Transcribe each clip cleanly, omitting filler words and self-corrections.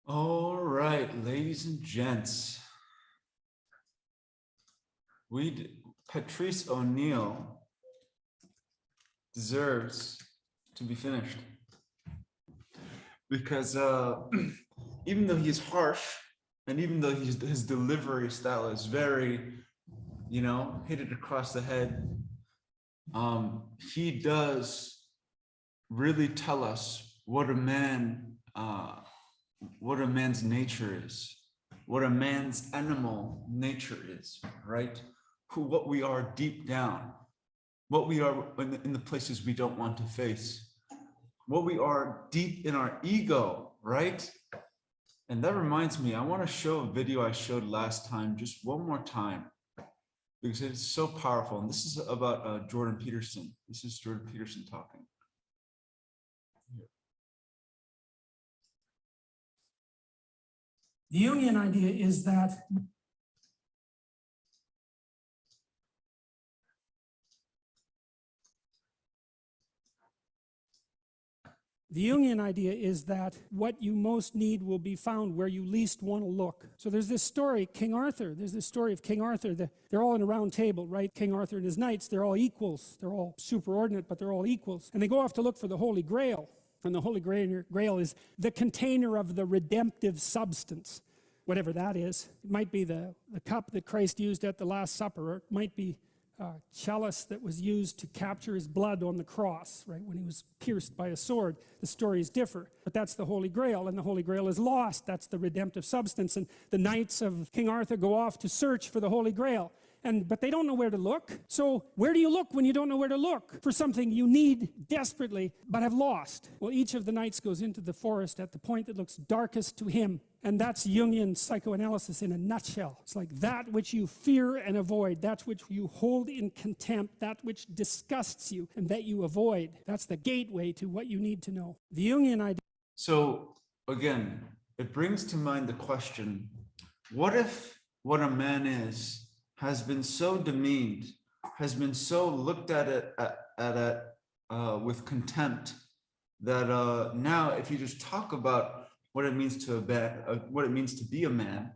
All right, ladies and gents, Patrice O'Neal deserves to be finished because even though he's harsh and even though his delivery style is very, hit it across the head, he does really tell us what a man's nature is, what a man's animal nature is, right? What we are deep down, what we are in the places we don't want to face, what we are deep in our ego, right? And that reminds me, I want to show a video I showed last time just one more time because it's so powerful. And this is about Jordan Peterson. This is Jordan Peterson talking. The Jungian idea is that what you most need will be found where you least want to look. So there's this story, there's this story of King Arthur. They're all in a round table, right? King Arthur and his knights, they're all equals. They're all superordinate, but they're all equals. And they go off to look for the Holy Grail. And the Holy Grail is the container of the redemptive substance, whatever that is. It might be the cup that Christ used at the Last Supper, or it might be chalice that was used to capture his blood on the cross, right, when he was pierced by a sword. The stories differ, but that's the Holy Grail, and the Holy Grail is lost. That's the redemptive substance, and the knights of King Arthur go off to search for the Holy Grail. But they don't know where to look. So where do you look when you don't know where to look for something you need desperately but have lost? Well, each of the knights goes into the forest at the point that looks darkest to him. And that's Jungian psychoanalysis in a nutshell. It's like that which you fear and avoid, that which you hold in contempt, that which disgusts you and that you avoid. That's the gateway to what you need to know. The Jungian idea. So again, it brings to mind the question, what if what a man is has been so demeaned, has been so looked at it with contempt that now if you just talk about what it means to be a man,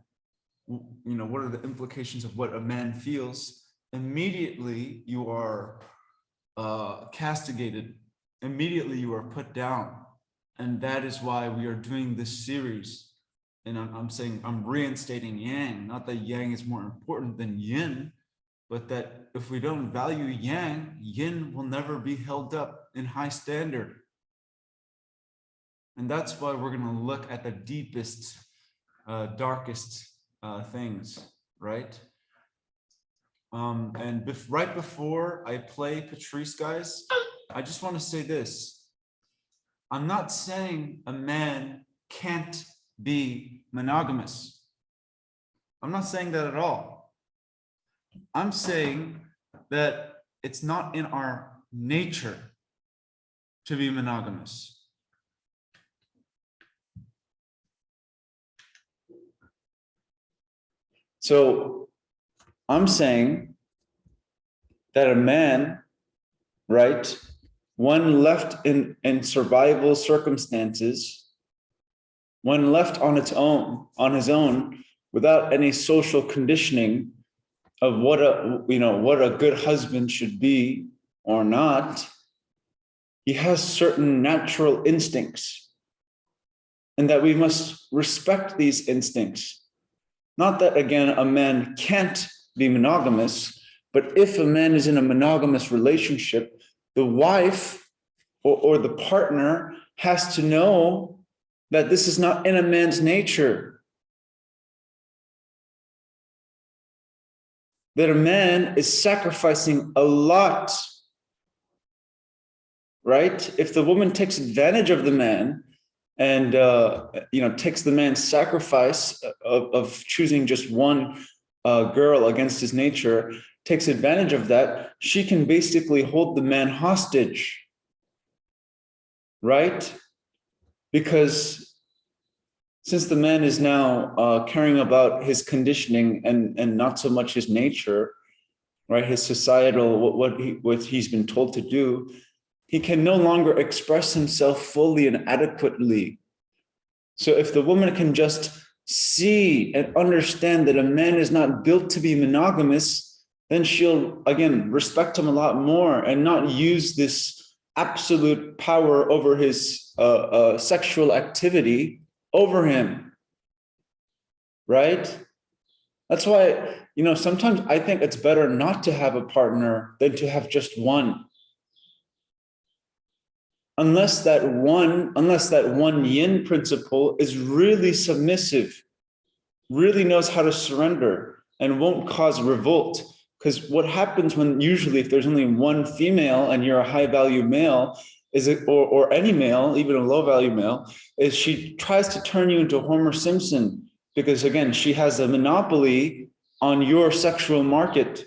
what are the implications of what a man feels, immediately you are castigated, immediately you are put down. And that is why we are doing this series. And I'm reinstating yang, not that yang is more important than yin, but that if we don't value yang, yin will never be held up in high standard. And that's why we're going to look at the deepest, darkest things, right? Right before I play Patrice, guys, I just want to say this. I'm not saying a man can't be monogamous. I'm not saying that at all. I'm saying that it's not in our nature to be monogamous. So I'm saying that a man, right, one left in survival circumstances, when left on his own, without any social conditioning of what a good husband should be or not, he has certain natural instincts, and that we must respect these instincts. Not that, again, a man can't be monogamous, but if a man is in a monogamous relationship, the wife or the partner has to know that this is not in a man's nature. That a man is sacrificing a lot, right? If the woman takes advantage of the man and takes the man's sacrifice of choosing just one girl against his nature, takes advantage of that, she can basically hold the man hostage, right? Because since the man is now caring about his conditioning and not so much his nature, right, his societal, what he's been told to do, he can no longer express himself fully and adequately. So if the woman can just see and understand that a man is not built to be monogamous, then she'll, again, respect him a lot more and not use this absolute power over his sexual activity over him, right? That's why, sometimes I think it's better not to have a partner than to have just one. Unless that one yin principle is really submissive, really knows how to surrender and won't cause revolt. Because what happens when usually if there's only one female and you're a high value male, or any male, even a low value male, is she tries to turn you into Homer Simpson, because again, she has a monopoly on your sexual market.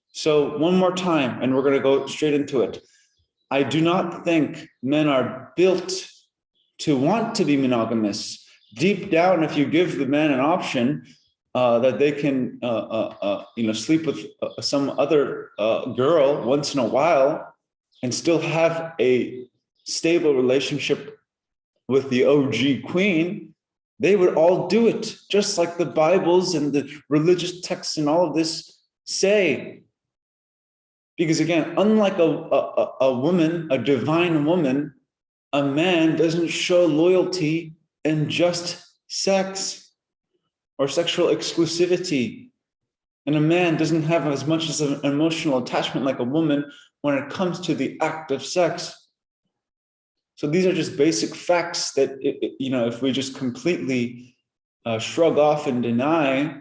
So one more time, and we're going to go straight into it. I do not think men are built to want to be monogamous. Deep down, if you give the man an option that they can, sleep with some other girl once in a while and still have a stable relationship with the OG queen, they would all do it, just like the Bibles and the religious texts and all of this say. Because again, unlike a woman, a divine woman, a man doesn't show loyalty in just sex or sexual exclusivity. And a man doesn't have as much as an emotional attachment like a woman when it comes to the act of sex. So these are just basic facts that, if we just completely shrug off and deny,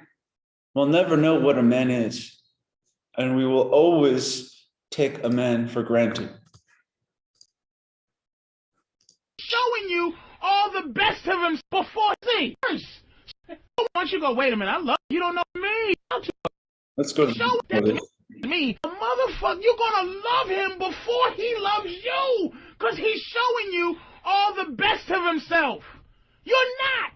we'll never know what a man is. And we will always take a man for granted. Showing you all the best of him before see. Once you go, wait a minute, I love you. You don't know me. Let's go to show me. A motherfucker, you're gonna love him before he loves you, because he's showing you all the best of himself. You're not.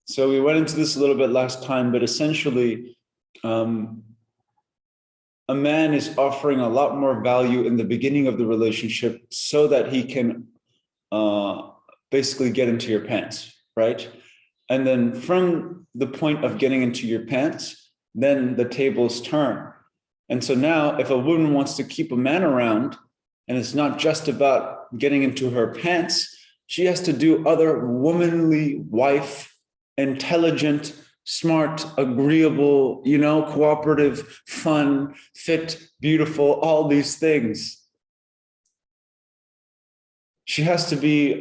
So we went into this a little bit last time, but essentially, a man is offering a lot more value in the beginning of the relationship so that he can basically get into your pants, right? And then from the point of getting into your pants, then the tables turn. And so now if a woman wants to keep a man around, and it's not just about getting into her pants, she has to do other womanly wife, intelligent, smart, agreeable, cooperative, fun, fit, beautiful, all these things. She has to be,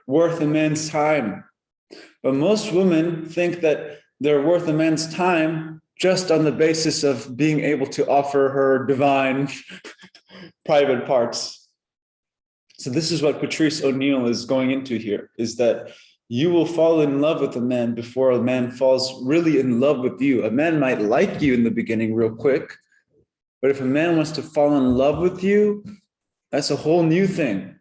worth a man's time. But most women think that they're worth a man's time just on the basis of being able to offer her divine private parts. So this is what Patrice O'Neal is going into here, is that you will fall in love with a man before a man falls really in love with you. A man might like you in the beginning real quick, but if a man wants to fall in love with you, that's a whole new thing.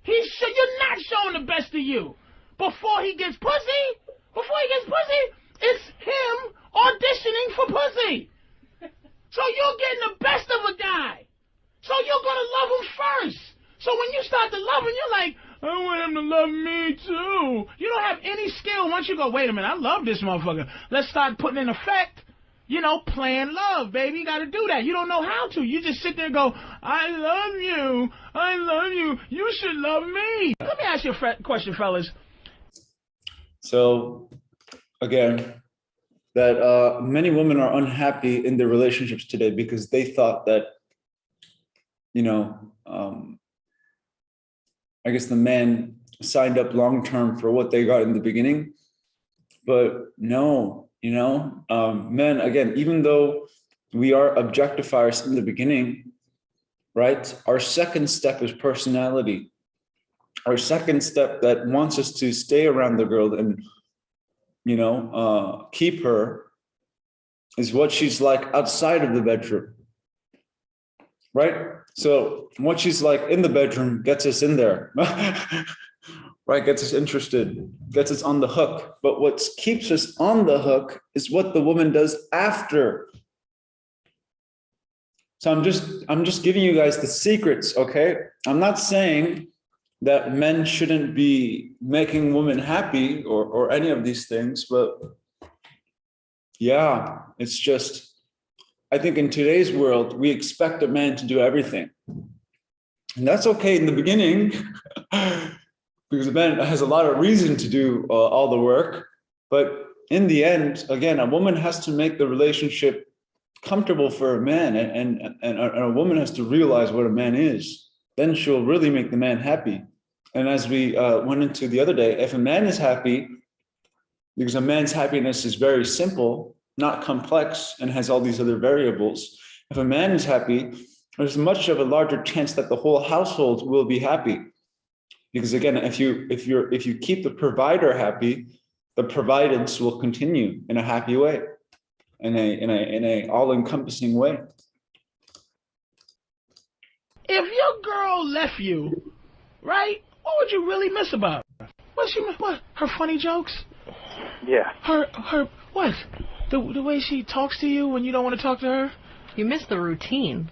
You're not showing the best of you. Before he gets pussy, it's him auditioning for pussy. So you're getting the best of a guy. So you're going to love him first. So when you start to love him, you're like, I want him to love me too. You don't have any skill. Once you go, wait a minute, I love this motherfucker. Let's start putting in effect, playing love, baby. You got to do that. You don't know how to. You just sit there and go, I love you. I love you. You should love me. Let me ask you a question, fellas. So, again, that many women are unhappy in their relationships today because they thought that, I guess the man signed up long-term for what they got in the beginning. But no, men, again, even though we are objectifiers in the beginning, right? Our second step is personality. Our second step that wants us to stay around the girl and, keep her is what she's like outside of the bedroom, right? So what she's like in the bedroom gets us in there, right? Gets us interested, gets us on the hook. But what keeps us on the hook is what the woman does after. So I'm just giving you guys the secrets, okay? I'm not saying that men shouldn't be making women happy or any of these things, but yeah, it's just, I think in today's world, we expect a man to do everything. And that's okay in the beginning, because a man has a lot of reason to do all the work. But in the end, again, a woman has to make the relationship comfortable for a man, and a woman has to realize what a man is. Then she'll really make the man happy. And as we went into the other day, if a man is happy, because a man's happiness is very simple, not complex, and has all these other variables. If a man is happy, there's much of a larger chance that the whole household will be happy. Because again, if you keep the provider happy, the providence will continue in a happy way, in a all-encompassing way. If your girl left you, right, what would you really miss about her? What? Her funny jokes? Yeah. Her what? The way she talks to you when you don't want to talk to her? You miss the routine.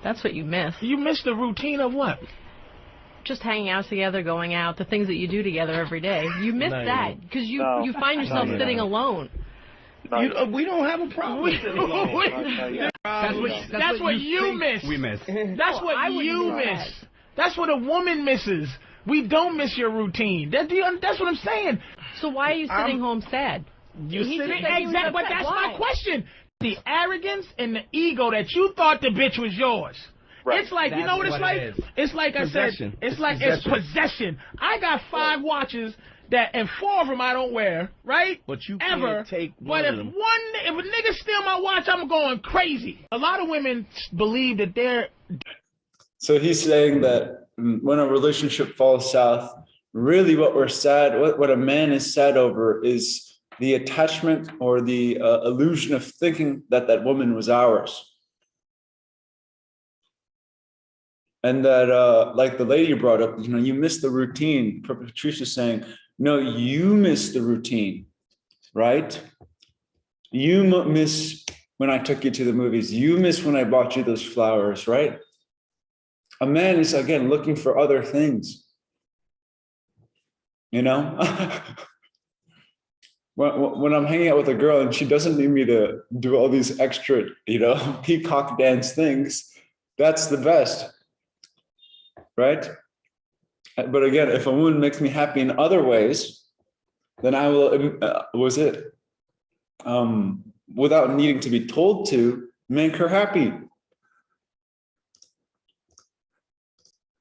That's what you miss. You miss the routine of what? Just hanging out together, going out, the things that you do together every day. You miss that because you find yourself sitting alone. We don't have a problem with sitting alone. That's what you miss. We miss. That's what you miss. That's what a woman misses. We don't miss your routine. That's what I'm saying. So why are you sitting home sad? You sitting exactly, but that's my question. The arrogance and the ego that you thought the bitch was yours. Right. It's like, you know what it's like? It's like possession. I said, it's possession. I got 5 watches that, and 4 of them I don't wear, right? But you ever can't take but if them. if a nigga steal my watch, I'm going crazy. A lot of women believe that they're. So he's saying that when a relationship falls south, really what we're sad, what a man is sad over is the attachment or the illusion of thinking that that woman was ours. And that, like the lady brought up, you miss the routine. Patrice is saying, no, you miss the routine, right? You miss when I took you to the movies. You miss when I bought you those flowers, right? A man is, again, looking for other things, When I'm hanging out with a girl and she doesn't need me to do all these extra, peacock dance things, that's the best. Right? But again, if a woman makes me happy in other ways, then I will, without needing to be told to, make her happy.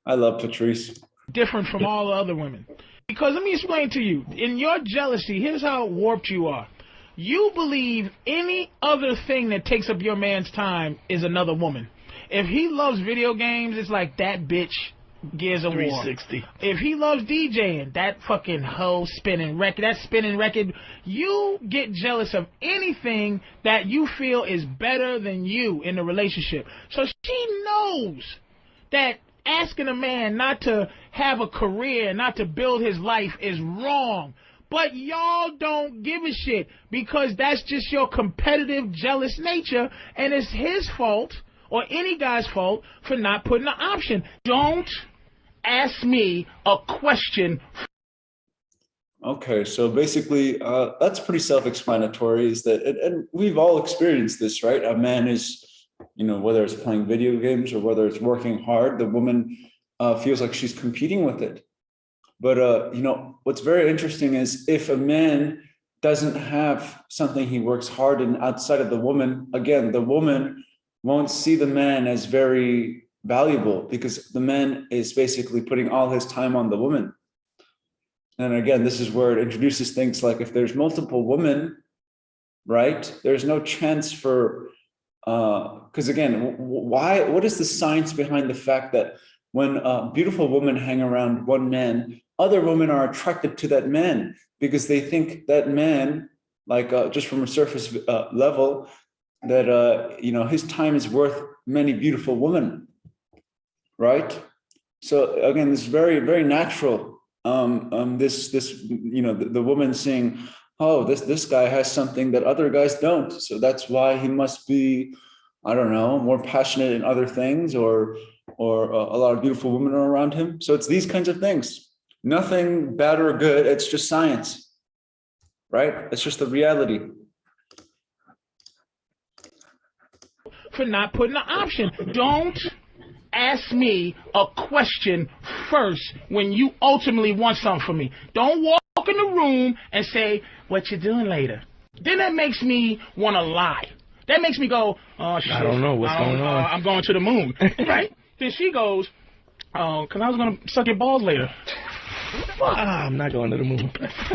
I love Patrice. Different from all the other women. Because let me explain to you, in your jealousy, here's how warped you are. You believe any other thing that takes up your man's time is another woman. If he loves video games, it's like that bitch Gears of War. 360. If he loves DJing, that fucking hoe spinning record, you get jealous of anything that you feel is better than you in the relationship. So she knows that asking a man not to have a career, not to build his life is wrong. But y'all don't give a shit because that's just your competitive, jealous nature, and it's his fault or any guy's fault for not putting an option. Don't ask me a question. Okay, so basically, that's pretty self-explanatory, is that, and we've all experienced this, right? A man is, whether it's playing video games or whether it's working hard, the woman feels like she's competing with it. But, what's very interesting is if a man doesn't have something he works hard in outside of the woman, again, the woman won't see the man as very valuable because the man is basically putting all his time on the woman. And again, this is where it introduces things like if there's multiple women, right, there's no chance for, because again, what is the science behind the fact that when beautiful women hang around one man, other women are attracted to that man because they think that man, like just from a surface level, that his time is worth many beautiful women, right? So again, this is very, very natural. The woman saying, oh, this guy has something that other guys don't, so that's why he must be I don't know, more passionate in other things, or a lot of beautiful women are around him. So it's these kinds of things. Nothing bad or good. It's just science, right? It's just the reality. For not putting an option. Don't ask me a question first when you ultimately want something from me. Don't walk in the room and say, what you doing later? Then that makes me want to lie. That makes me go, oh, shit. I don't know what's going on. I'm going to the moon, right? Then she goes, oh, because I was going to suck your balls later. I'm not going to the moon.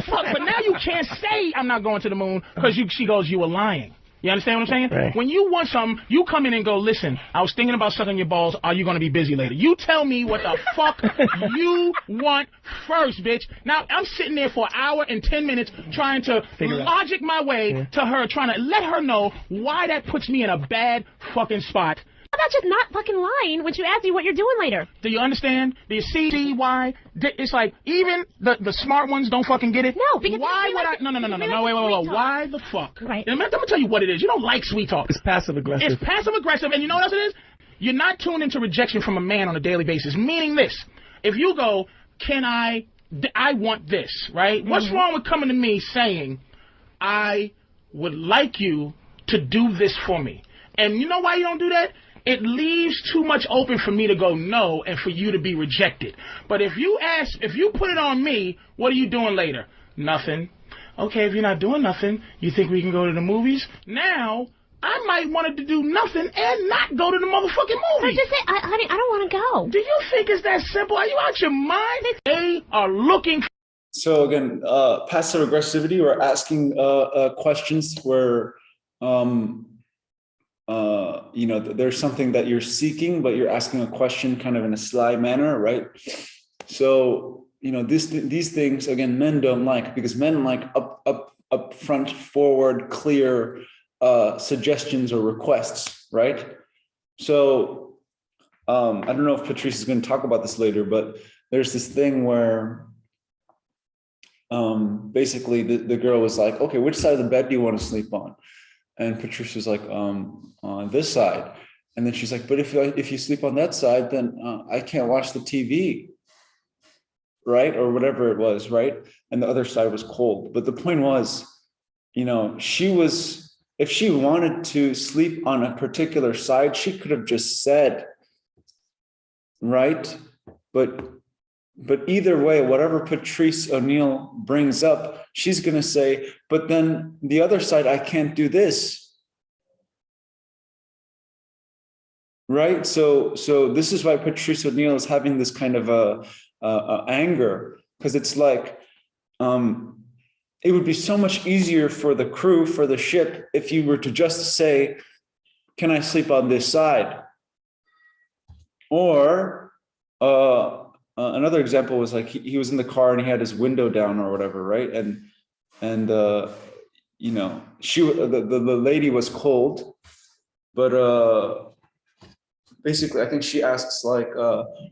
Fuck, but now you can't say I'm not going to the moon because she goes, you were lying. You understand what I'm saying? Right. When you want something, you come in and go, listen, I was thinking about sucking your balls. Are you going to be busy later? You tell me what the fuck you want first, bitch. Now, I'm sitting there for an hour and 10 minutes trying to logic my way to her, trying to let her know why that puts me in a bad fucking spot. How about just not fucking lying when she asks you what you're doing later? Do you understand? Do you see why? It's like even the smart ones don't fucking get it. No, because why would I? No, wait. Why the fuck? Right. I'm gonna tell you what it is. You don't like sweet talk. It's passive aggressive. It's passive aggressive, and you know what else it is? You're not tuned into rejection from a man on a daily basis. Meaning this: if you go, I want this, right? Mm-hmm. What's wrong with coming to me saying, I would like you to do this for me? And you know why you don't do that? It leaves too much open for me to go no and for you to be rejected. But if you put it on me, what are you doing later? Nothing. Okay, if you're not doing nothing, you think we can go to the movies? Now, I might want to do nothing and not go to the motherfucking movie. Just say, honey, I don't want to go. Do you think it's that simple? Are you out your mind? They are looking for... So again, passive aggressivity, or asking questions where there's something that you're seeking, but you're asking a question kind of in a sly manner, right? So, these things, again, men don't like, because men like up front, forward, clear suggestions or requests, right? So I don't know if Patrice is going to talk about this later, but there's this thing where basically the girl was like, okay, which side of the bed do you want to sleep on? And Patrice was like, on this side. And then she's like, but if you sleep on that side, then I can't watch the TV, right? Or whatever it was, right? And the other side was cold. But the point was, if she wanted to sleep on a particular side, she could have just said, right? But either way, whatever Patrice O'Neal brings up, she's going to say, but then the other side, I can't do this. Right? So this is why Patrice O'Neal is having this kind of anger, because it's like, it would be so much easier for the crew, for the ship, if you were to just say, can I sleep on this side? Or, another example was like he was in the car and he had his window down or whatever, right? And the lady was cold, but basically I think she asks like,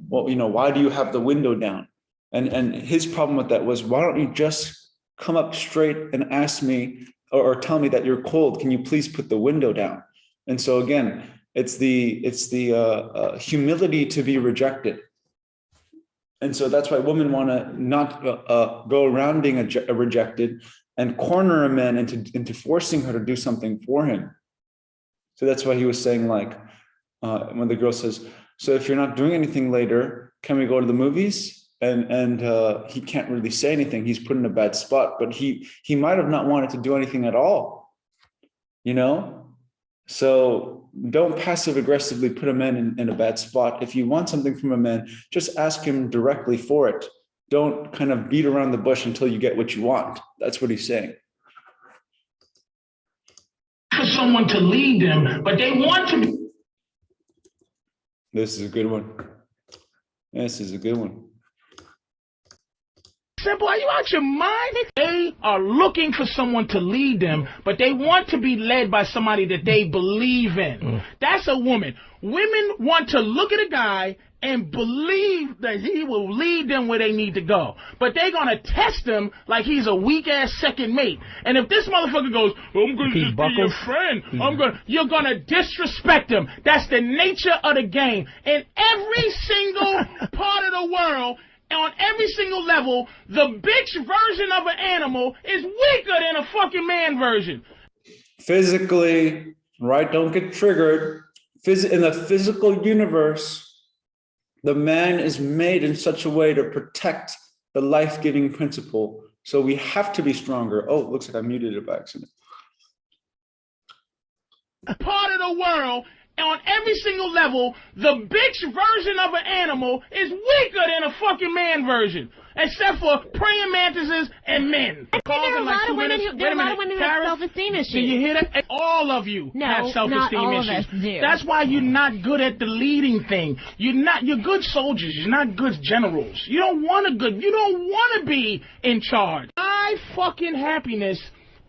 why do you have the window down? And his problem with that was, why don't you just come up straight and ask me or tell me that you're cold? Can you please put the window down? And so again, it's the humility to be rejected. And so that's why women want to not go around being rejected and corner a man into forcing her to do something for him. So that's why he was saying, like, when the girl says, so if you're not doing anything later, can we go to the movies? And he can't really say anything. He's put in a bad spot, but he might have not wanted to do anything at all, So don't passive aggressively put a man in a bad spot. If you want something from a man, just ask him directly for it. Don't kind of beat around the bush until you get what you want. That's what he's saying. For someone to lead them, but they want to be. This is a good one. This is a good one. Simple. Are you out your mind? They are looking for someone to lead them, but they want to be led by somebody that they believe in. That's a woman. Women want to look at a guy and believe that he will lead them where they need to go. But they're going to test him like he's a weak-ass second mate. And if this motherfucker goes, I'm going to just be your friend, you're going to disrespect him. That's the nature of the game. In every single part of the world, on every single level, the bitch version of an animal is weaker than a fucking man version. Physically, right? Don't get triggered. In the physical universe, the man is made in such a way to protect the life-giving principle. So we have to be stronger. Oh, it looks like I muted it by accident. Part of the world, on every single level, the bitch version of an animal is weaker than a fucking man version. Except for praying mantises and men. There are a lot of women who have self-esteem issues. Do you hear that? All of you have self-esteem not all issues. of us do. That's why you're not good at the leading thing. You're good soldiers. You're not good generals. You don't want to be in charge. My fucking happiness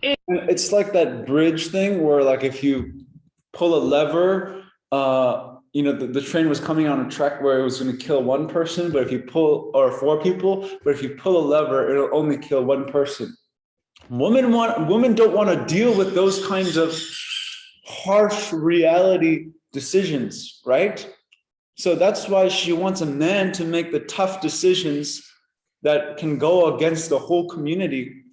is... It's like that bridge thing where, like, if you pull a lever, you know, the train was coming on a track where it was going to kill one person, but if you pull, or 4 people, but if you pull a lever, it'll only kill one person. Women don't want to deal with those kinds of harsh reality decisions, right? So that's why she wants a man to make the tough decisions that can go against the whole community,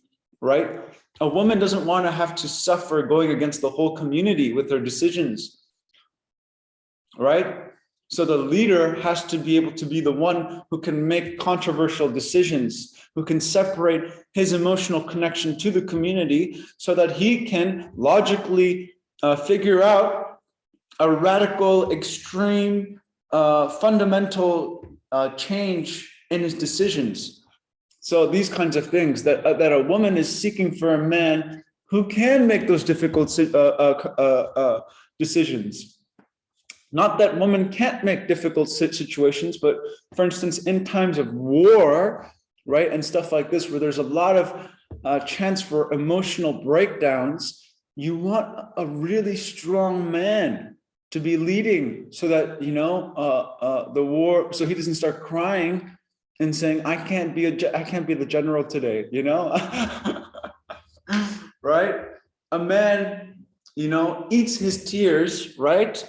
right? A woman doesn't want to have to suffer going against the whole community with her decisions. Right? So the leader has to be able to be the one who can make controversial decisions, who can separate his emotional connection to the community so that he can logically figure out a radical, extreme, fundamental change in his decisions. So these kinds of things that a woman is seeking for a man who can make those difficult decisions. Not that women can't make difficult situations, but for instance, in times of war, right, and stuff like this, where there's a lot of chance for emotional breakdowns, you want a really strong man to be leading so that, you know, the war, so he doesn't start crying and saying, I can't be the general today, you know, right? A man, you know, eats his tears, right?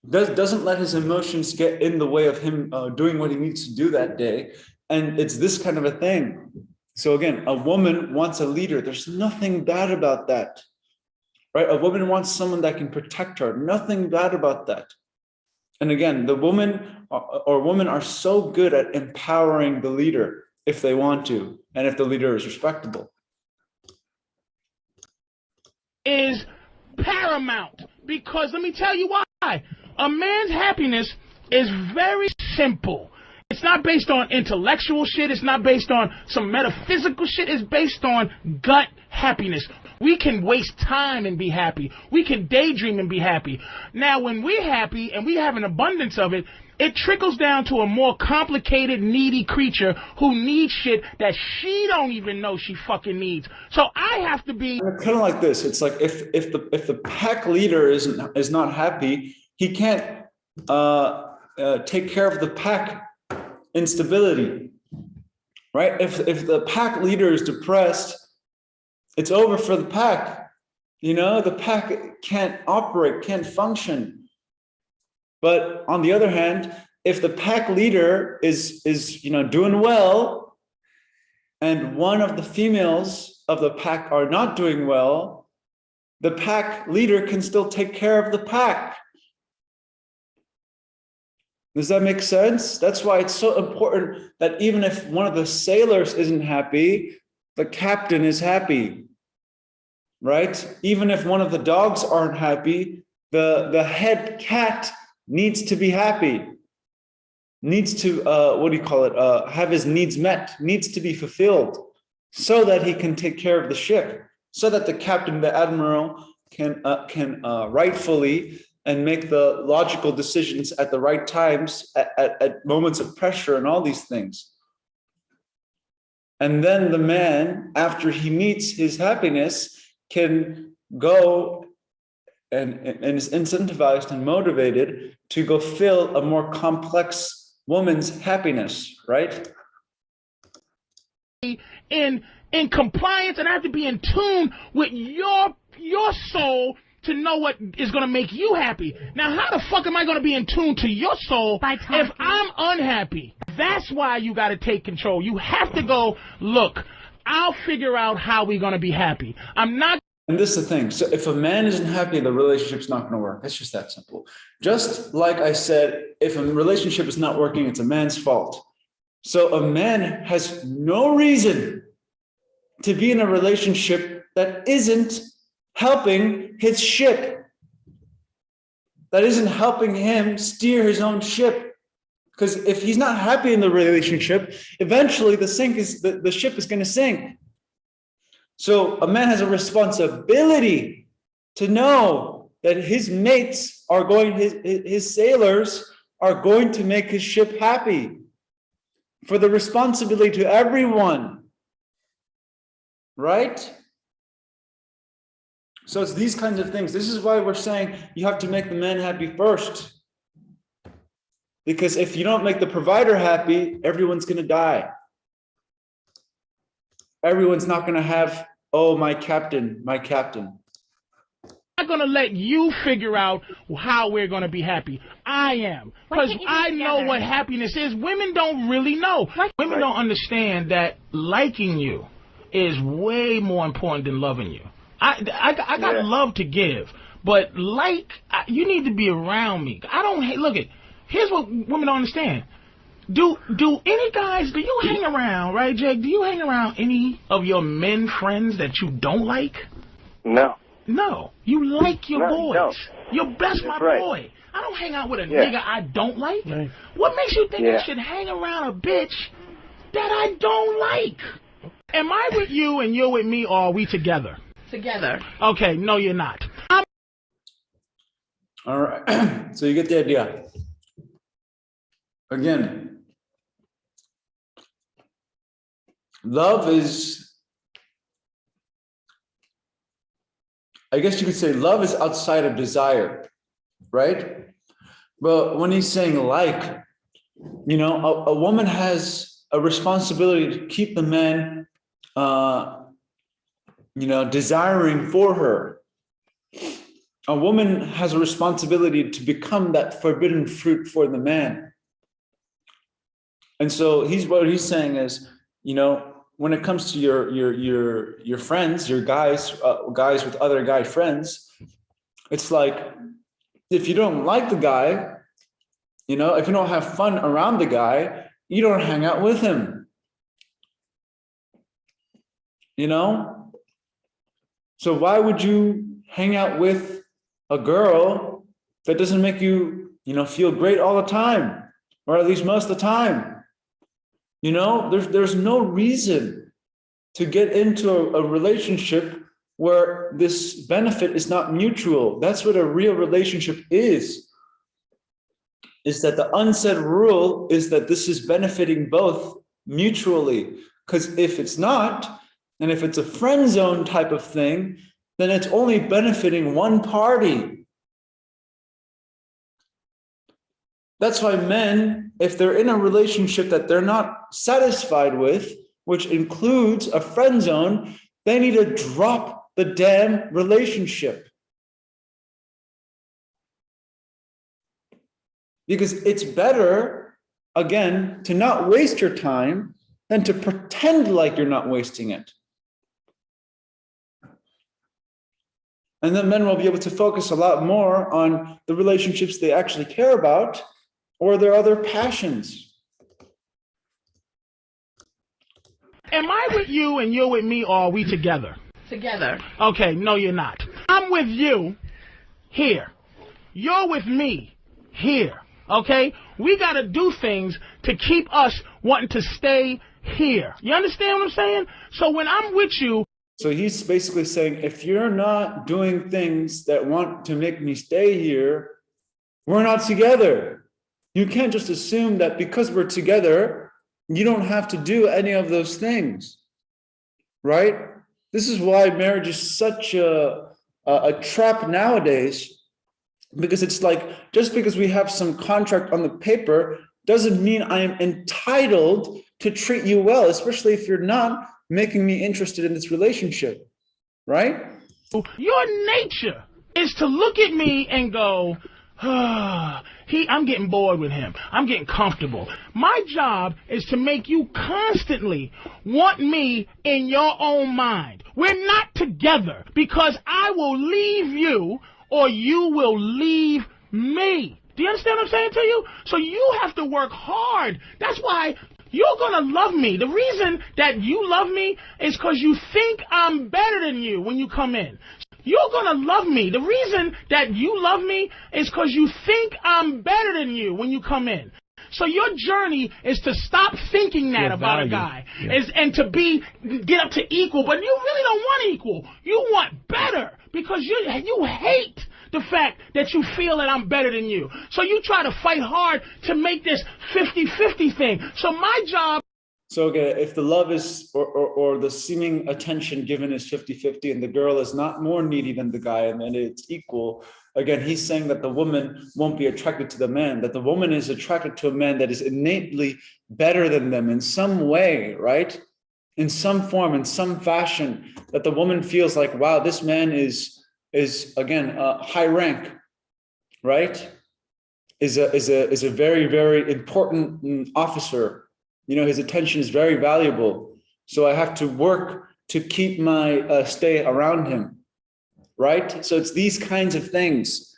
Doesn't let his emotions get in the way of him doing what he needs to do that day. And it's this kind of a thing. So again, a woman wants a leader. There's nothing bad about that, right? A woman wants someone that can protect her. Nothing bad about that. And again, the woman or women are so good at empowering the leader if they want to, and if the leader is respectable. Is paramount, because let me tell you why. A man's happiness is very simple. It's not based on intellectual shit. It's not based on some metaphysical shit. It's based on gut happiness. We can waste time and be happy. We can daydream and be happy. Now, when we're happy and we have an abundance of it, it trickles down to a more complicated, needy creature who needs shit that she don't even know she fucking needs. So I have to be kind of like this. It's like if the pack leader is not happy, he can't take care of the pack instability, right? If the pack leader is depressed, it's over for the pack. You know, the pack can't operate, can't function. But on the other hand, if the pack leader is doing well, and one of the females of the pack are not doing well, the pack leader can still take care of the pack. Does that make sense? That's why it's so important that even if one of the sailors isn't happy, the captain is happy, right? Even if one of the dogs aren't happy, the head cat needs to be happy, needs to, have his needs met, needs to be fulfilled so that he can take care of the ship, so that the captain, the admiral can rightfully and make the logical decisions at the right times, at moments of pressure and all these things. And then the man, after he meets his happiness, can go and is incentivized and motivated to go fill a more complex woman's happiness, right? In compliance, and I have to be in tune with your soul to know what is going to make you happy. Now, how the fuck am I going to be in tune to your soul if I'm unhappy? That's why you got to take control. You have to go, look, I'll figure out how we're going to be happy. I'm not. And this is the thing. So if a man isn't happy, the relationship's not going to work. It's just that simple. Just like I said, if a relationship is not working, it's a man's fault. So a man has no reason to be in a relationship that isn't helping his ship, that isn't helping him steer his own ship. Because if he's not happy in the relationship, eventually the ship is going to sink. So a man has a responsibility to know that his mates are going, his sailors are going to make his ship happy. For the responsibility to everyone, right? So it's these kinds of things. This is why we're saying you have to make the man happy first. Because if you don't make the provider happy, everyone's going to die. Everyone's not going to have, oh, my captain, my captain. I'm not going to let you figure out how we're going to be happy. I am. Because I know what happiness is. Women don't really know. Women don't understand that liking you is way more important than loving you. I got love to give, but you need to be around me. Here's what women don't understand. Do you hang around, right, Jake? Do you hang around any of your men friends that you don't like? No. No. You like your boys. Your best my right. boy. I don't hang out with a nigga I don't like. Right. What makes you think I should hang around a bitch that I don't like? Am I with you and you're with me, or are we together? Together. Okay, no, you're not. All right, so you get the idea. Again, love is, I guess you could say love is outside of desire, right? But when he's saying like, you know, a woman has a responsibility to keep the man, you know, desiring for her. A woman has a responsibility to become that forbidden fruit for the man. And so what he's saying is, you know, when it comes to your friends, your guys with other guy friends, it's like, if you don't like the guy, you know, if you don't have fun around the guy, you don't hang out with him. You know? So why would you hang out with a girl that doesn't make you, you know, feel great all the time, or at least most of the time? You know, there's no reason to get into a relationship where this benefit is not mutual. That's what a real relationship is that the unsaid rule is that this is benefiting both mutually. Because if it's not, and if it's a friend zone type of thing, then it's only benefiting one party. That's why men, if they're in a relationship that they're not satisfied with, which includes a friend zone, they need to drop the damn relationship. Because it's better, again, to not waste your time than to pretend like you're not wasting it. And then men will be able to focus a lot more on the relationships they actually care about or their other passions. Am I with you and you're with me, or are we together? Together. Okay, no, you're not. I'm with you here. You're with me here. Okay? We got to do things to keep us wanting to stay here. You understand what I'm saying? So when I'm with you. So he's basically saying, if you're not doing things that want to make me stay here, we're not together. You can't just assume that because we're together, you don't have to do any of those things, right? This is why marriage is such a a trap nowadays, because it's like, just because we have some contract on the paper doesn't mean I am entitled to treat you well, especially if you're not making me interested in this relationship, right? Your nature is to look at me and go, I'm getting bored with him. I'm getting comfortable. My job is to make you constantly want me in your own mind. We're not together because I will leave you or you will leave me. Do you understand what I'm saying to you? So you have to work hard. That's why you're going to love me. The reason that you love me is because you think I'm better than you when you come in. You're going to love me. The reason that you love me is because you think I'm better than you when you come in. So your journey is to stop thinking that about a guy, and to get up to equal. But you really don't want equal. You want better, because you hate the fact that you feel that I'm better than you. So you try to fight hard to make this 50-50 thing. So my job. So again, if the love is, or the seeming attention given is 50-50, and the girl is not more needy than the guy, and then it's equal, again, he's saying that the woman won't be attracted to the man, that the woman is attracted to a man that is innately better than them in some way, right? In some form, in some fashion, that the woman feels like, wow, this man is again, high rank, right? Is a very, very important officer. You know, his attention is very valuable. So I have to work to keep my stay around him, right? So it's these kinds of things,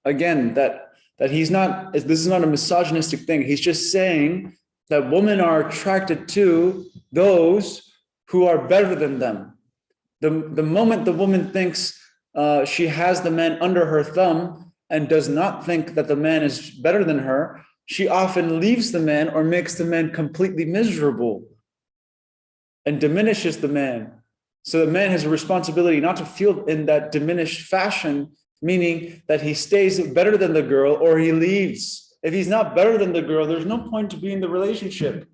again, that he's not, this is not a misogynistic thing. He's just saying that women are attracted to those who are better than them. The moment the woman thinks she has the man under her thumb and does not think that the man is better than her, she often leaves the man or makes the man completely miserable and diminishes the man. So the man has a responsibility not to feel in that diminished fashion, meaning that he stays better than the girl or he leaves. If he's not better than the girl, there's no point to be in the relationship.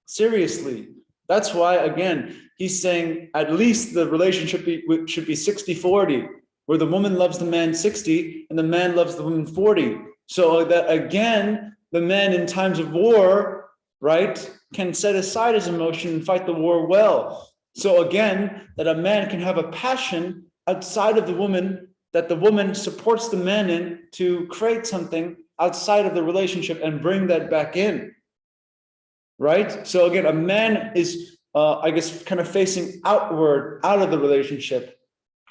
Seriously. That's why, again, he's saying at least the relationship should be 60-40, where the woman loves the man 60 and the man loves the woman 40. So that, again, the man in times of war, right, can set aside his emotion and fight the war well. So again, that a man can have a passion outside of the woman, that the woman supports the man in to create something outside of the relationship and bring that back in, right? So again, a man is, I guess, kind of facing outward, out of the relationship,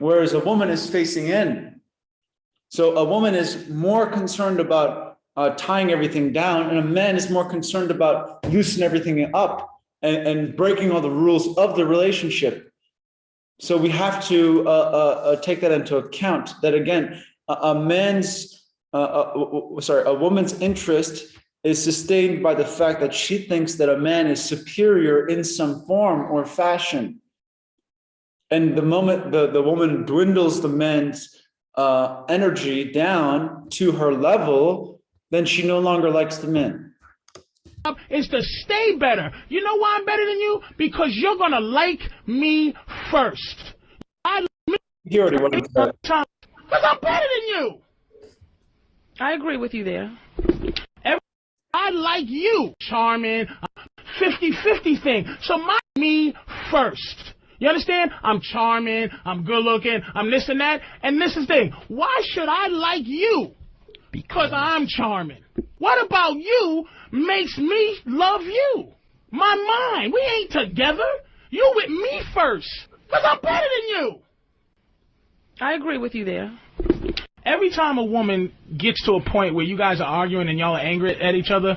whereas a woman is facing in. So a woman is more concerned about tying everything down, and a man is more concerned about loosening everything up and breaking all the rules of the relationship. So we have to take that into account, that again, a woman's interest is sustained by the fact that she thinks that a man is superior in some form or fashion. And the moment the woman dwindles the man's energy down to her level, then she no longer likes the man. Is to stay better. You know why I'm better than you? Because you're gonna like me first. You already went into that. Because I'm better than you. I agree with you there. I like you, charming, 50-50 thing. So me first. You understand? I'm charming, I'm good looking, I'm this and that. And this is the thing. Why should I like you? Because I'm charming. What about you makes me love you? My mind. We ain't together. You with me first. Because I'm better than you. I agree with you there. Every time a woman gets to a point where you guys are arguing and y'all are angry at each other,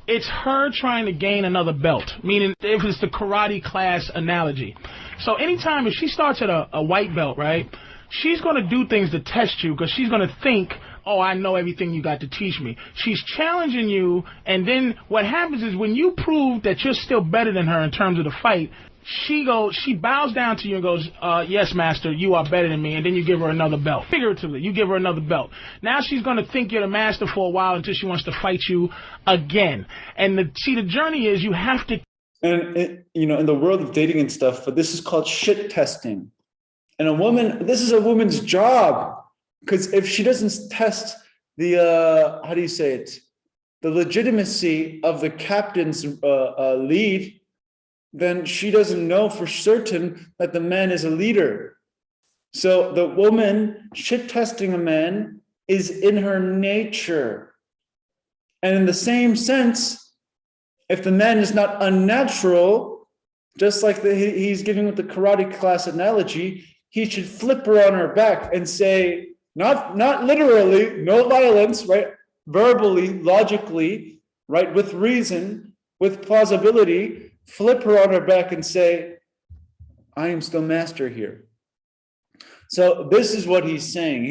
it's her trying to gain another belt. Meaning, if it's the karate class analogy. So anytime if she starts at a white belt, right, she's going to do things to test you because she's going to think, oh, I know everything you got to teach me. She's challenging you, and then what happens is when you prove that you're still better than her in terms of the fight, she bows down to you and goes, yes, master, you are better than me, and then you give her another belt. Figuratively, you give her another belt. Now she's going to think you're the master for a while until she wants to fight you again. And the journey is you have to... And, in the world of dating and stuff, but this is called shit testing. And a woman, this is a woman's job, because if she doesn't test the, how do you say it? The legitimacy of the captain's lead, then she doesn't know for certain that the man is a leader. So the woman shit testing a man is in her nature. And in the same sense, if the man is not unnatural, just like he's giving with the karate class analogy, he should flip her on her back and say, not literally, no violence, right? Verbally, logically, right? With reason, with plausibility, flip her on her back and say, I am still master here. So this is what he's saying.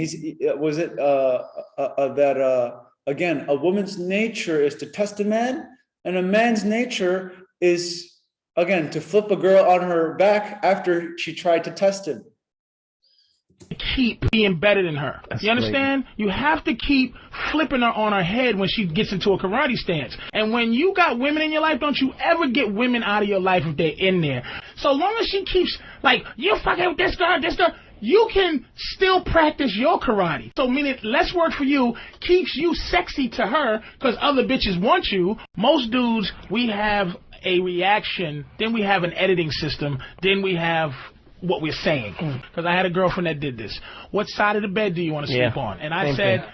Again, a woman's nature is to test a man, and a man's nature is, again, to flip a girl on her back after she tried to test him. Keep being better than her. That's you understand? Great. You have to keep flipping her on her head when she gets into a karate stance. And when you got women in your life, don't you ever get women out of your life if they're in there. So long as she keeps, like, you fucking with this girl, you can still practice your karate. So meaning less work for you keeps you sexy to her because other bitches want you. Most dudes, we have a reaction, then we have an editing system, then we have what we're saying. Because I had a girlfriend that did this. What side of the bed do you want to sleep on? And I said,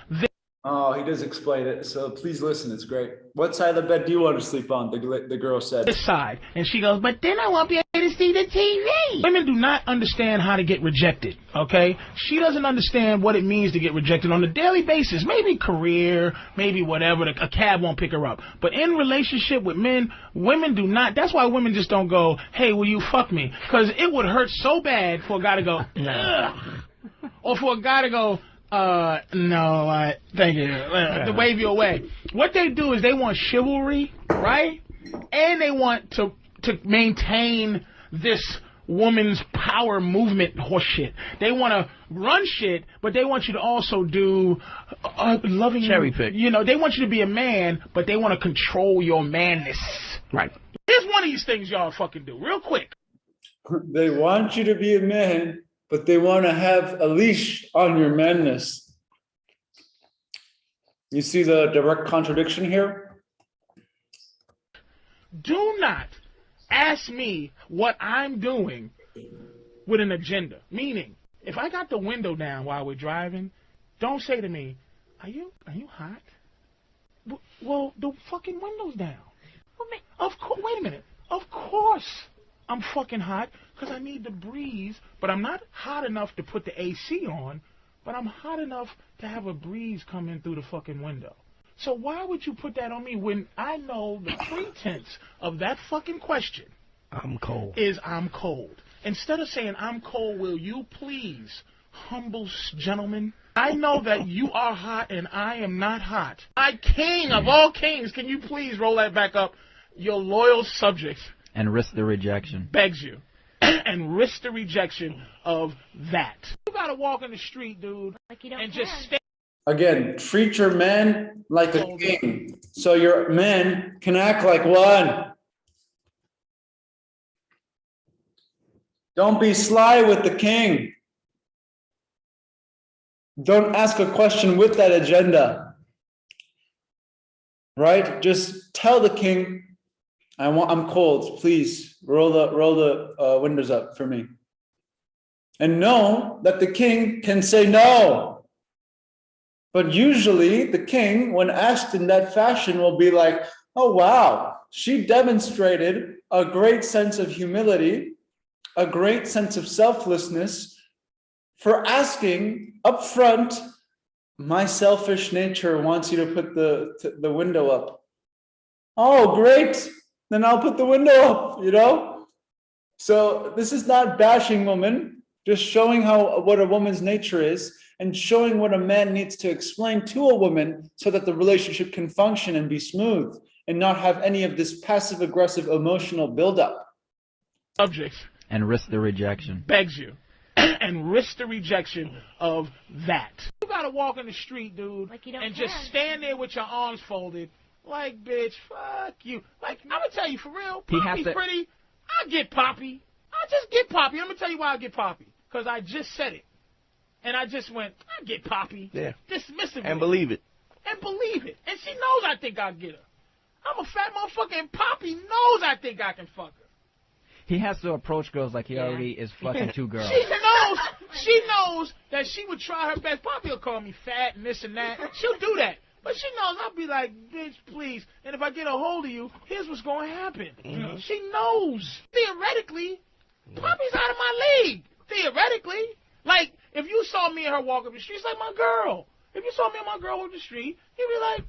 oh, he does explain it, so please listen, it's great. What side of the bed do you want to sleep on? The girl said. This side. And she goes, but then I won't be able to see the TV. Women do not understand how to get rejected, okay? She doesn't understand what it means to get rejected on a daily basis. Maybe career, maybe whatever, a cab won't pick her up. But in relationship with men, women do not. That's why women just don't go, hey, will you fuck me? Because it would hurt so bad for a guy to go, ugh. Or for a guy to go, no, thank you. To wave you away. What they do is they want chivalry, right? And they want to maintain this woman's power movement horseshit. They want to run shit, but they want you to also do loving cherry pick. You know, they want you to be a man, but they want to control your manness. Right. Here's one of these things y'all fucking do, real quick. They want you to be a man, but they want to have a leash on your madness. You see the direct contradiction here? Do not ask me what I'm doing with an agenda. Meaning, if I got the window down while we're driving, don't say to me, are you hot? Well, the fucking window's down. Wait a minute. Of course I'm fucking hot because I need the breeze, but I'm not hot enough to put the AC on, but I'm hot enough to have a breeze come in through the fucking window. So why would you put that on me when I know the pretense of that fucking question I'm cold. Is I'm cold. Instead of saying I'm cold, will you please, humble gentlemen, I know that you are hot and I am not hot. My king of all kings, can you please roll that back up? Your loyal subject. And risk the rejection. Begs you. And risk the rejection of that. You gotta walk in the street, dude, like you don't and just stay. Again, treat your man like a king, so your men can act like one. Don't be sly with the king. Don't ask a question with that agenda. Right? Just tell the king, I'm cold. Please roll the windows up for me. And know that the king can say no. But usually the king, when asked in that fashion, will be like, oh, wow, she demonstrated a great sense of humility, a great sense of selflessness for asking up front, my selfish nature wants you to put the window up. Oh, great. Then I'll put the window up, you know? So this is not bashing women, just showing what a woman's nature is and showing what a man needs to explain to a woman so that the relationship can function and be smooth and not have any of this passive-aggressive emotional buildup. Subject. And risk the rejection. Begs you. And risk the rejection of that. You gotta walk in the street, dude, like and just stand there with your arms folded, like, bitch, fuck you. Like, I'm gonna tell you for real, Poppy's pretty. I get Poppy. I just get Poppy. I'm gonna tell you why I get Poppy. because I just said it. And I just went, I get Poppy. Yeah. Dismissively. And believe it. And believe it. And she knows I think I'll get her. I'm a fat motherfucker, and Poppy knows I think I can fuck her. He has to approach girls like he already is fucking two girls. She knows that she would try her best. Poppy will call me fat and this and that. She'll do that. But she knows I'll be like, bitch, please. And if I get a hold of you, here's what's going to happen. Mm-hmm. She knows. Theoretically, Poppy's out of my league. Theoretically. Like, if you saw me and her walk up the street, it's like my girl. If you saw me and my girl walk the street, you'd be like,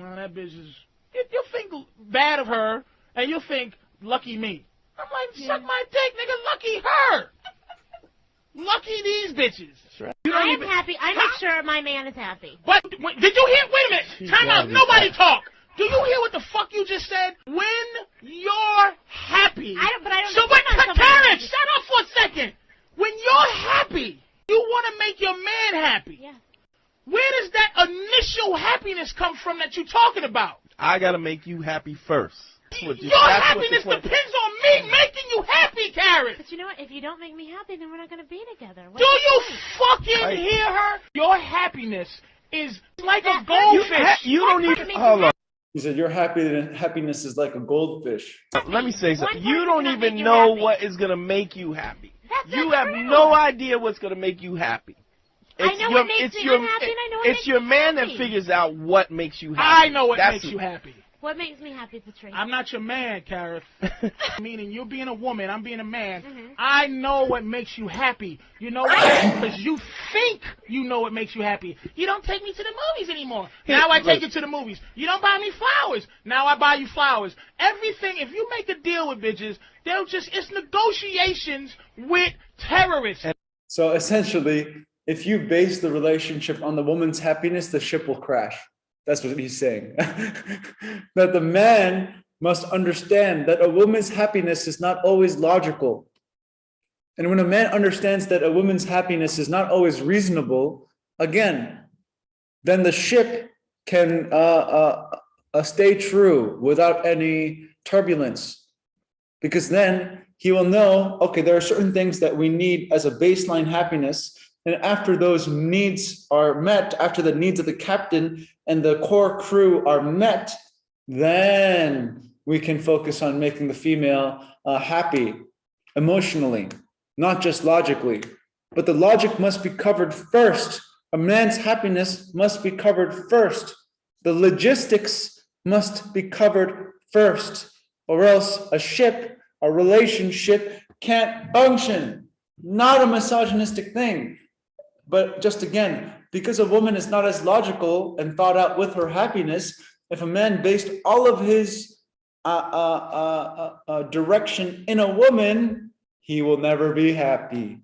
oh, that bitch is... You'll think bad of her, and you'll think, lucky me. I'm like, suck my dick, nigga, lucky her. Lucky these bitches. Right. I am happy. I make sure my man is happy. But did you hear? Wait a minute. Time out. Nobody talk. Do you hear what the fuck you just said? When you're happy. But I don't. So what? Karen, shut up for a second. When you're happy, you want to make your man happy. Yeah. Where does that initial happiness come from that you're talking about? I gotta make you happy first. Your happiness depends on me making you happy, Karen. But you know what? If you don't make me happy, then we're not going to be together. Do you fucking hear her? Your happiness is like a goldfish. You don't even... Hold on. He said, your happiness is like a goldfish. Let me say something. You don't even know what is going to make you happy. You have no idea what's going to make you happy. I know what makes me unhappy, and I know what makes me happy. It's your man that figures out what makes you happy. I know what makes you happy. What makes me happy, Patrice? I'm not your man, Kareth. Meaning you're being a woman, I'm being a man. Mm-hmm. I know what makes you happy. You know why? Because you think you know what makes you happy. You don't take me to the movies anymore. Now I take you to the movies. You don't buy me flowers. Now I buy you flowers. Everything, if you make a deal with bitches, they'll just, it's negotiations with terrorists. So essentially, if you base the relationship on the woman's happiness, the ship will crash. That's what he's saying. That the man must understand that a woman's happiness is not always logical. And when a man understands that a woman's happiness is not always reasonable, again, then the ship can stay true without any turbulence. Because then he will know, okay, there are certain things that we need as a baseline happiness. And after those needs are met, after the needs of the captain and the core crew are met, then we can focus on making the female happy emotionally, not just logically. But the logic must be covered first. A man's happiness must be covered first. The logistics must be covered first, or else a ship, a relationship can't function. Not a misogynistic thing. But just again, because a woman is not as logical and thought out with her happiness, if a man based all of his direction in a woman, he will never be happy.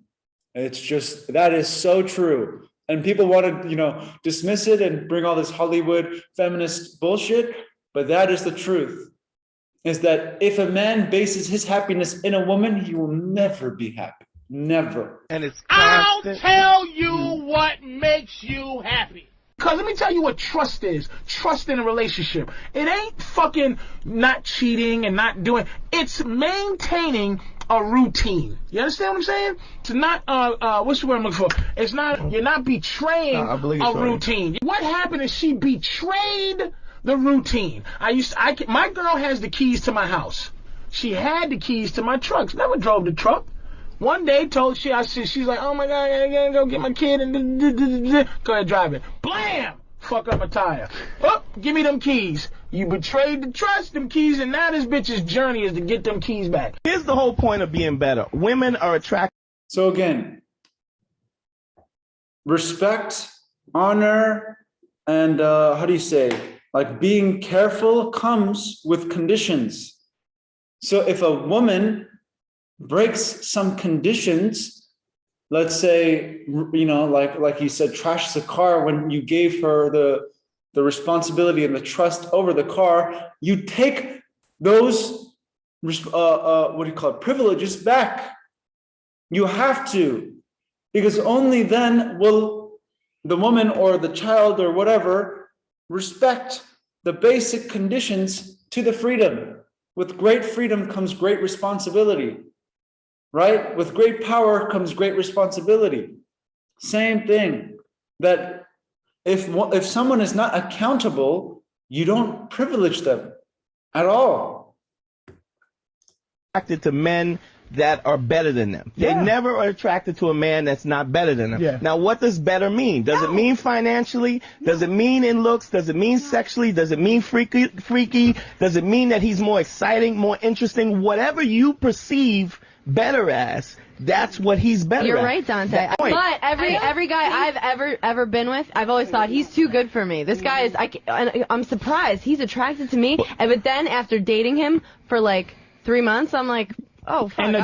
It's just, that is so true. And people want to, dismiss it and bring all this Hollywood feminist bullshit. But that is the truth, is that if a man bases his happiness in a woman, he will never be happy. Never. And it's I'll tell you what makes you happy. Because let me tell you what trust is. Trust in a relationship. It ain't fucking not cheating and not doing. It's maintaining a routine. You understand what I'm saying? It's not, what's the word I'm looking for? It's not, you're not betraying a routine. What happened is she betrayed the routine. My girl has the keys to my house. She had the keys to my trucks. Never drove the truck. One day she's like, oh my God, I gotta go get my kid and go ahead, drive it. Blam! Fuck up a tire. Oh, give me them keys. You betrayed the trust, them keys, and now this bitch's journey is to get them keys back. Here's the whole point of being better. Women are attracted. So again, respect, honor, and like being careful comes with conditions. So if a woman breaks some conditions, let's say, like you said, trashes the car when you gave her the responsibility and the trust over the car, you take those privileges back. You have to, because only then will the woman or the child or whatever respect the basic conditions to the freedom. With great freedom comes great responsibility. right? With great power comes great responsibility. Same thing, that if someone is not accountable, you don't privilege them at all. Attracted to men that are better than them. They never are attracted to a man that's not better than them. Yeah. Now, what does better mean? Does it mean financially? Does it mean in looks? Does it mean sexually? Does it mean freaky? Does it mean that he's more exciting, more interesting? Whatever you perceive better as, that's what he's better You're at. right, Dante. But every guy I've ever been with, I've always thought he's too good for me. This guy is, I'm surprised he's attracted to me. But then after dating him for like 3 months, I'm like, oh, fuck. And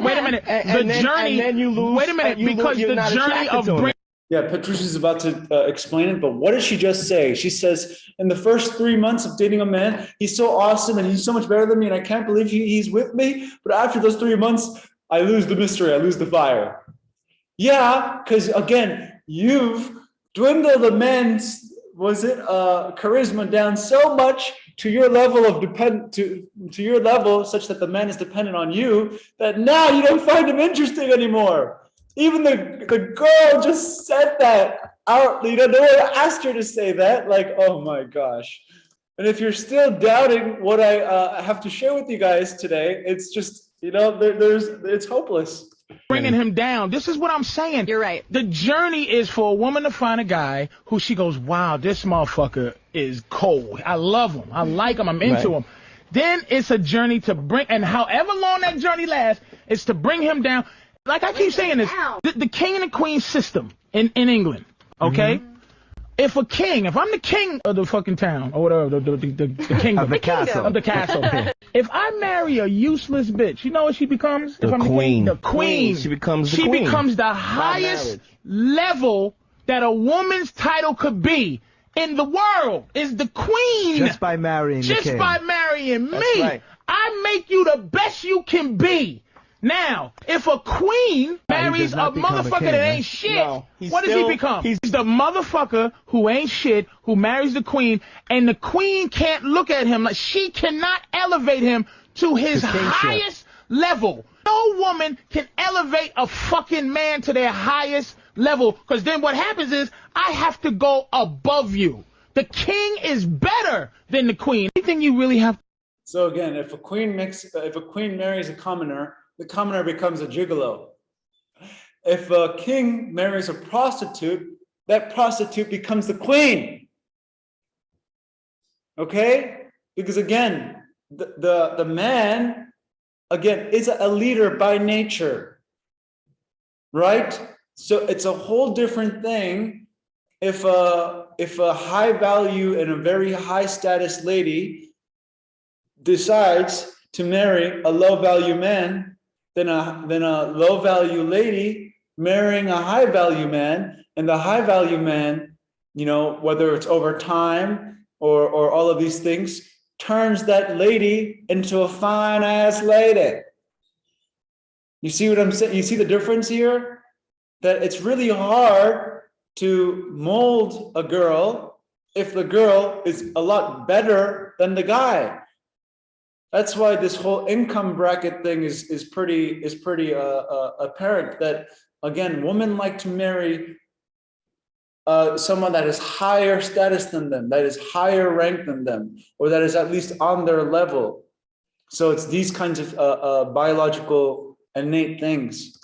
wait a minute. Wait a minute, because the journey of bringing. Yeah, Patricia's about to explain it, but what did she just say? She says, in the first 3 months of dating a man, he's so awesome and he's so much better than me and I can't believe he's with me. But after those 3 months, I lose the mystery, I lose the fire. Yeah, because again, you've dwindled a man's, charisma down so much to your level of to your level such that the man is dependent on you, that now you don't find him interesting anymore. Even the girl just said that out, no one asked her to say that, like, oh my gosh. And if you're still doubting what I have to share with you guys today, it's just, it's hopeless. Bringing him down. This is what I'm saying. You're right. The journey is for a woman to find a guy who she goes, wow, this motherfucker is cold. I love him. I like him. I'm into him. Then it's a journey to bring, and however long that journey lasts, it's to bring him down. Like I keep saying this, the king and the queen system in England, okay? Mm-hmm. If I'm the king of the fucking town, or whatever, the kingdom. Of the castle. Of the castle. If I marry a useless bitch, you know what she becomes? The queen. The queen. She becomes the queen. She becomes the highest level that a woman's title could be in the world, is the queen. Just by marrying the king. Just by marrying me. That's right. I make you the best you can be. Now, if a queen marries a motherfucker that ain't shit, what does he become? He's the motherfucker who ain't shit, who marries the queen, and the queen can't look at him like she cannot elevate him to his highest level. No woman can elevate a fucking man to their highest level, because then what happens is I have to go above you. The king is better than the queen. Anything you really have. So again, if a queen marries a commoner, the commoner becomes a gigolo. If a king marries a prostitute, that prostitute becomes the queen. Okay? Because again, the man, again, is a leader by nature. Right? So it's a whole different thing if a high value and a very high status lady decides to marry a low value man than a low value lady marrying a high value man, and the high value man, whether it's over time or all of these things, turns that lady into a fine ass lady. You see what I'm saying? You see the difference here? That it's really hard to mold a girl if the girl is a lot better than the guy. That's why this whole income bracket thing is pretty apparent, that again, women like to marry someone that is higher status than them, that is higher ranked than them, or that is at least on their level. So it's these kinds of biological innate things.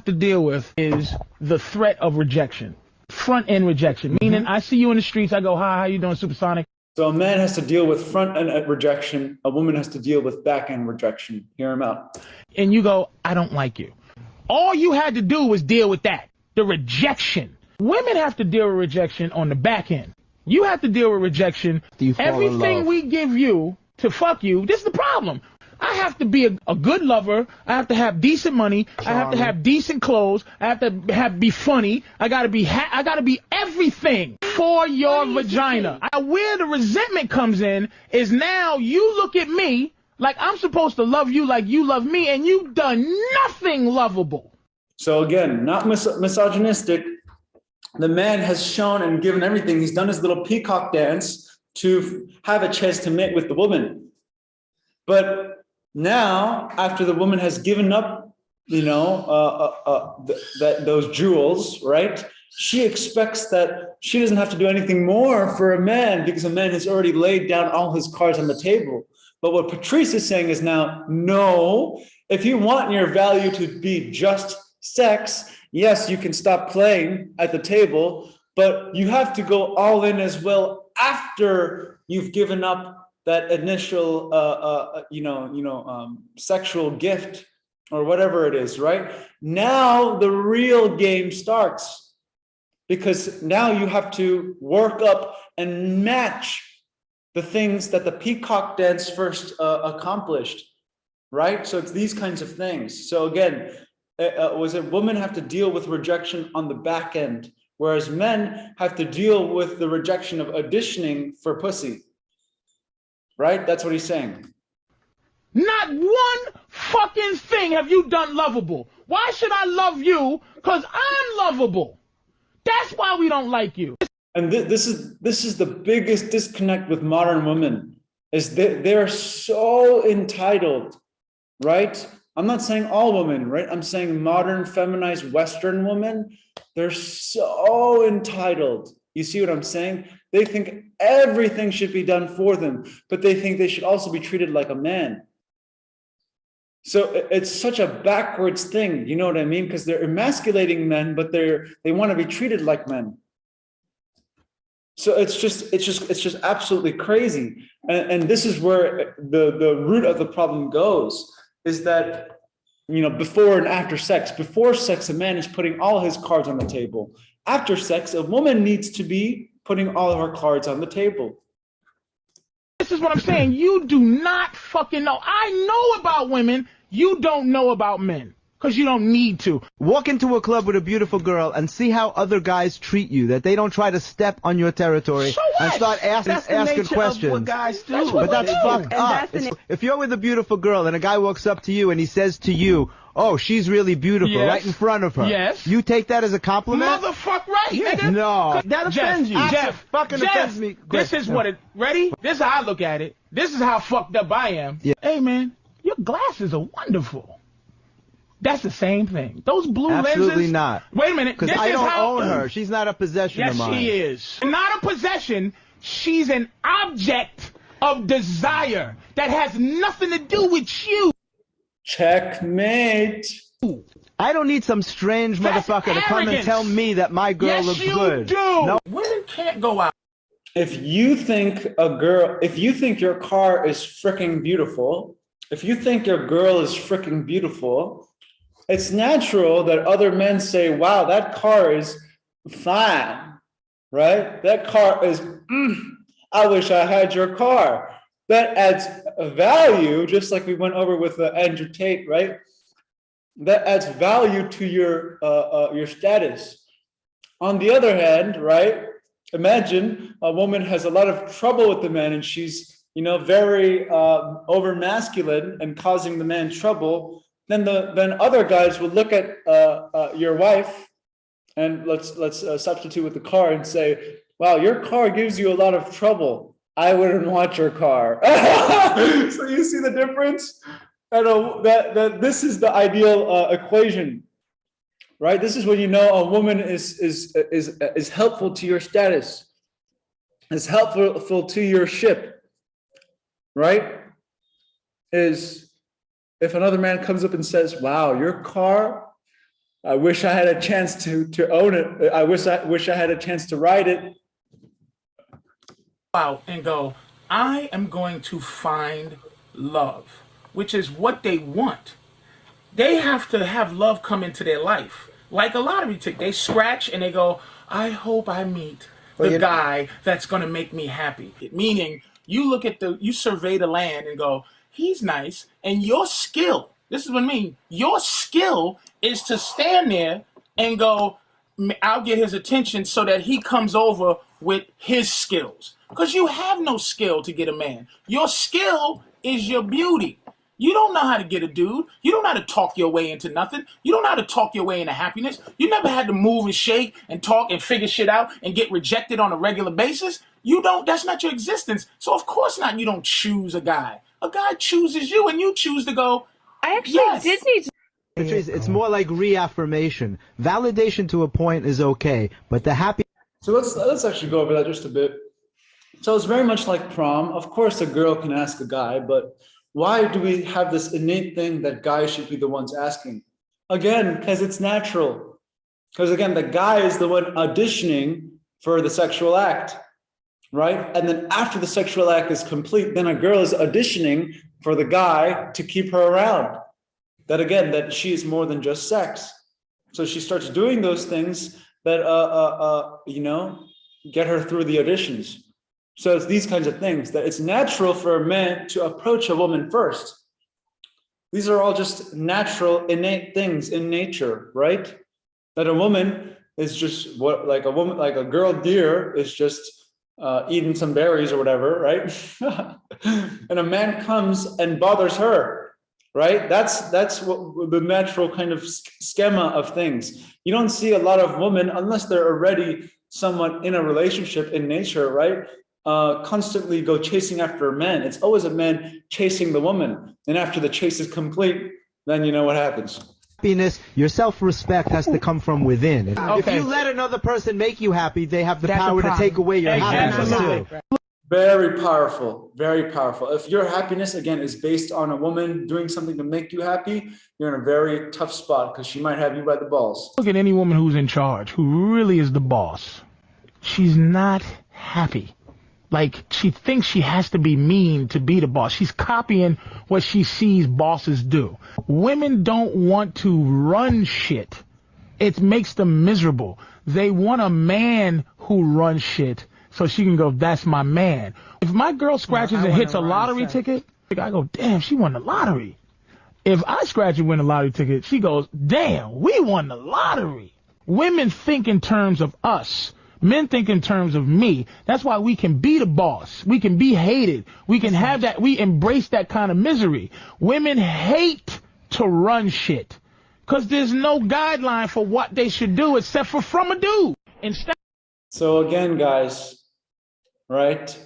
To deal with is the threat of rejection, front end rejection, meaning I see you in the streets, I go, hi, how you doing, Supersonic? So a man has to deal with front end rejection. A woman has to deal with back end rejection. Hear him out. And you go, I don't like you. All you had to do was deal with that, the rejection. Women have to deal with rejection on the back end. You have to deal with rejection. Everything we give you to fuck you, this is the problem. I have to be a good lover. I have to have decent money. I have to have decent clothes. I have to be funny. I gotta be everything for your vagina. Where the resentment comes in is now you look at me like I'm supposed to love you like you love me, and you've done nothing lovable. So again, not misogynistic. The man has shown and given everything. He's done his little peacock dance to have a chance to mate with the woman. But now, after the woman has given up you know, those jewels, right? She expects that she doesn't have to do anything more for a man because a man has already laid down all his cards on the table. But what Patrice is saying is now, no, if you want your value to be just sex, yes, you can stop playing at the table, but you have to go all in as well after you've given up that initial, sexual gift or whatever it is, right? Now the real game starts, because now you have to work up and match the things that the peacock dance first accomplished, right? So it's these kinds of things. So again, women have to deal with rejection on the back end, whereas men have to deal with the rejection of auditioning for pussy, right? That's what he's saying. Not one fucking thing have you done lovable. Why should I love you? Because I'm lovable. That's why we don't like you. And this is the biggest disconnect with modern women, is that they're so entitled, right? I'm not saying all women, right? I'm saying modern feminized Western women. They're so entitled. You see what I'm saying? They think everything should be done for them, but they think they should also be treated like a man. So it's such a backwards thing, you know what I mean? Because they're emasculating men, but they want to be treated like men. So it's just absolutely crazy. And this is where the root of the problem goes, is that, you know, before and after sex. Before sex, a man is putting all his cards on the table. After sex, a woman needs to be putting all her cards on the table. This is what I'm saying. You do not fucking know. I know about women. You don't know about men. Because you don't need to. Walk into a club with a beautiful girl and see how other guys treat you, that they don't try to step on your territory and start asking questions. What guys do. But that's fucked up. If you're with a beautiful girl and a guy walks up to you and he says to you, oh, she's really beautiful, right in front of her. Yes. You take that as a compliment? Motherfuck right, nigga. No. That offends you. Jeff, offends me. This is what it, ready? This is how I look at it. This is how fucked up I am. Yeah. Hey, man, your glasses are wonderful. That's the same thing. Those blue lenses. Absolutely not. Wait a minute. Because I don't own her. She's not a possession of mine. Yes, she is. Not a possession. She's an object of desire that has nothing to do with you. Checkmate. I don't need some strange motherfucker to come and tell me that my girl looks good. Yes, you do. No. Women can't go out. If you think your car is freaking beautiful, if you think your girl is freaking beautiful, it's natural that other men say, wow, that car is fine, right? That car is, I wish I had your car. That adds value, just like we went over with Andrew Tate, right? That adds value to your status. On the other hand, right, imagine a woman has a lot of trouble with the man and she's, you know, very over masculine and causing the man trouble. Then other guys would look at your wife, and let's substitute with the car and say, wow, your car gives you a lot of trouble. I wouldn't want your car. So you see the difference? That this is the ideal equation, right? This is when you know a woman is helpful to your status, is helpful to your ship, right? Is if another man comes up and says, wow, your car, I wish I had a chance to own it. I wish I had a chance to ride it. Out and go, I am going to find love, which is what they want. They have to have love come into their life. Like a lottery ticket, they scratch and they go, I hope I meet the guy that's going to make me happy. Meaning, you survey the land and go, he's nice, and your skill, this is what I mean, your skill is to stand there and go, I'll get his attention so that he comes over with his skills. Because you have no skill to get a man. Your skill is your beauty. You don't know how to get a dude. You don't know how to talk your way into nothing. You don't know how to talk your way into happiness. You never had to move and shake and talk and figure shit out and get rejected on a regular basis. You don't, that's not your existence. So of course not, you don't choose a guy. A guy chooses you and you choose to go, I actually did need to Patrice, it's more like reaffirmation. Validation to a point is okay, but the happy. So let's actually go over that just a bit. So it's very much like prom. Of course, a girl can ask a guy, but why do we have this innate thing that guys should be the ones asking? Again, because it's natural. Because again, the guy is the one auditioning for the sexual act, right? And then after the sexual act is complete, then a girl is auditioning for the guy to keep her around. That again, that she is more than just sex. So she starts doing those things that, get her through the auditions. So it's these kinds of things that it's natural for a man to approach a woman first. These are all just natural, innate things in nature, right? That a woman is just like a girl deer is just eating some berries or whatever, right? And a man comes and bothers her, right? That's what the natural kind of schema of things. You don't see a lot of women unless they're already somewhat in a relationship in nature, right? Constantly go chasing after a man. It's always a man chasing the woman. And after the chase is complete, then you know what happens. Happiness, your self-respect has to come from within. Okay. If you let another person make you happy, they have the power to take away your happiness too. Very powerful, very powerful. If your happiness, again, is based on a woman doing something to make you happy, you're in a very tough spot because she might have you by the balls. Look at any woman who's in charge, who really is the boss. She's not happy. Like, she thinks she has to be mean to be the boss. She's copying what she sees bosses do. Women don't want to run shit. It makes them miserable. They want a man who runs shit so she can go, that's my man. If my girl scratches and hits a lottery ticket, I go, damn, she won the lottery. If I scratch and win a lottery ticket, she goes, damn, we won the lottery. Women think in terms of us. Men think in terms of me. That's why we can be the boss. We can be hated. We can have that. We embrace that kind of misery. Women hate to run shit because there's no guideline for what they should do except for from a dude. Instead. So again, guys, right?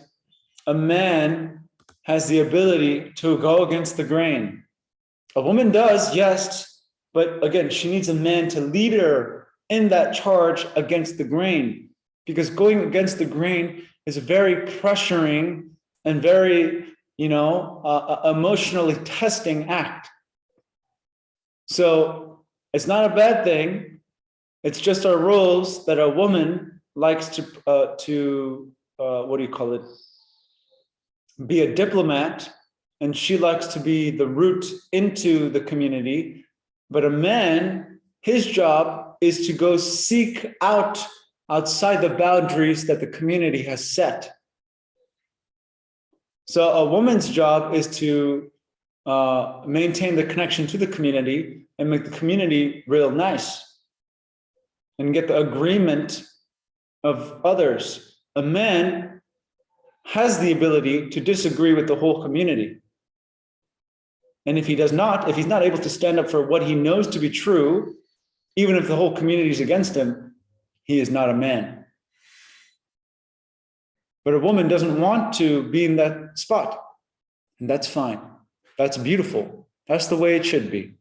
A man has the ability to go against the grain. A woman does, yes, but again, she needs a man to lead her in that charge against the grain. Because going against the grain is a very pressuring and very, emotionally testing act. So it's not a bad thing. It's just our rules that a woman likes to be a diplomat, and she likes to be the root into the community. But a man, his job is to go seek out outside the boundaries that the community has set. So a woman's job is to maintain the connection to the community and make the community real nice and get the agreement of others. A man has the ability to disagree with the whole community. And if he's not able to stand up for what he knows to be true, even if the whole community is against him, he is not a man. But a woman doesn't want to be in that spot. And that's fine. That's beautiful. That's the way it should be.